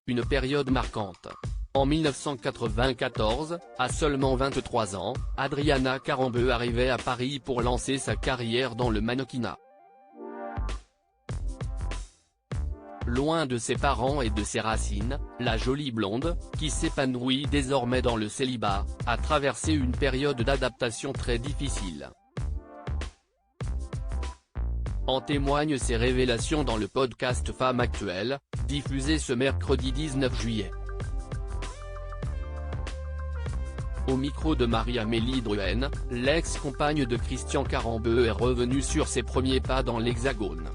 une période marquante. En 1994, à seulement 23 ans, Adriana Carambeu arrivait à Paris pour lancer sa carrière dans le mannequinat. Loin de ses parents et de ses racines, la jolie blonde, qui s'épanouit désormais dans le célibat, a traversé une période d'adaptation très difficile. En témoignent ses révélations dans le podcast Femme Actuelle, diffusé ce mercredi 19 juillet. Au micro de Marie-Amélie Drouhen, l'ex-compagne de Christian Carambeu est revenue sur ses premiers pas dans l'Hexagone.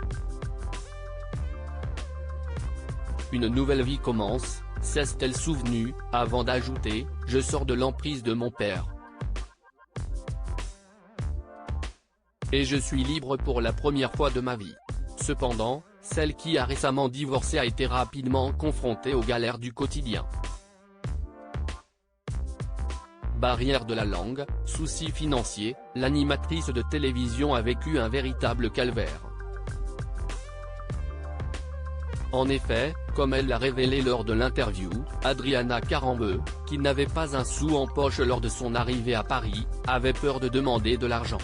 Une nouvelle vie commence, s'est-elle souvenue, avant d'ajouter « Je sors de l'emprise de mon père. Et je suis libre pour la première fois de ma vie ». Cependant, celle qui a récemment divorcé a été rapidement confrontée aux galères du quotidien. Barrière de la langue, soucis financiers, l'animatrice de télévision a vécu un véritable calvaire. En effet, comme elle l'a révélé lors de l'interview, Adriana Carambeu, qui n'avait pas un sou en poche lors de son arrivée à Paris, avait peur de demander de l'argent.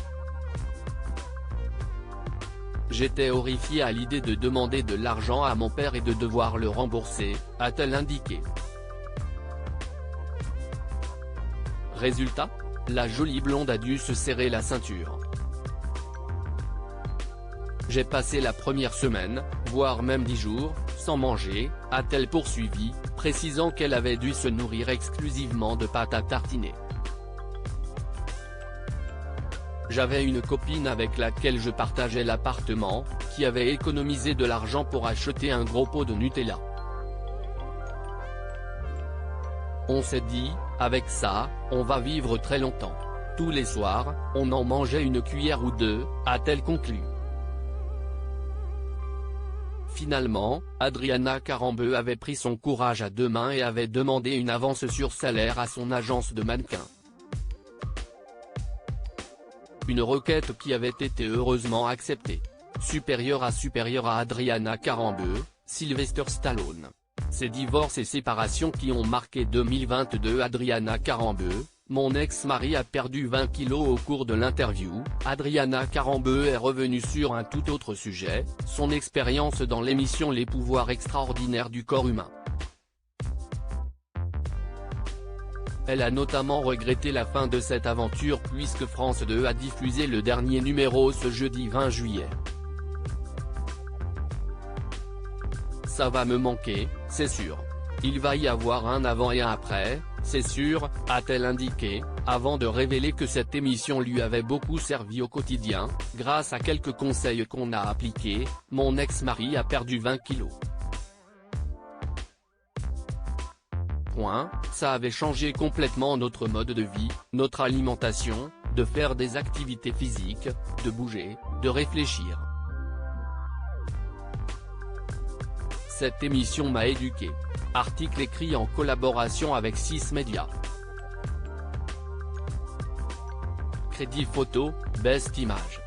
« J'étais horrifiée à l'idée de demander de l'argent à mon père et de devoir le rembourser », a-t-elle indiqué. Résultat, la jolie blonde a dû se serrer la ceinture. « J'ai passé la première semaine, voire même 10 jours, sans manger », a-t-elle poursuivi, précisant qu'elle avait dû se nourrir exclusivement de pâte à tartiner. « J'avais une copine avec laquelle je partageais l'appartement, qui avait économisé de l'argent pour acheter un gros pot de Nutella. On s'est dit, avec ça, on va vivre très longtemps. Tous les soirs, on en mangeait une cuillère ou deux », a-t-elle conclu. Finalement, Adriana Carambeu avait pris son courage à deux mains et avait demandé une avance sur salaire à son agence de mannequins. Une requête qui avait été heureusement acceptée. Supérieure à Adriana Carambeu, Sylvester Stallone. Ces divorces et séparations qui ont marqué 2022. Adriana Carambeu, mon ex-mari a perdu 20 kilos. Au cours de l'interview, Adriana Carambeu est revenue sur un tout autre sujet, son expérience dans l'émission Les pouvoirs extraordinaires du corps humain. Elle a notamment regretté la fin de cette aventure puisque France 2 a diffusé le dernier numéro ce jeudi 20 juillet. Ça va me manquer, c'est sûr. Il va y avoir un avant et un après, c'est sûr, a-t-elle indiqué, avant de révéler que cette émission lui avait beaucoup servi au quotidien, grâce à quelques conseils qu'on a appliqués. Mon ex-mari a perdu 20 kilos. Ça avait changé complètement notre mode de vie, notre alimentation, de faire des activités physiques, de bouger, de réfléchir. Cette émission m'a éduqué. Article écrit en collaboration avec 6 médias. Crédit photo, Best Image.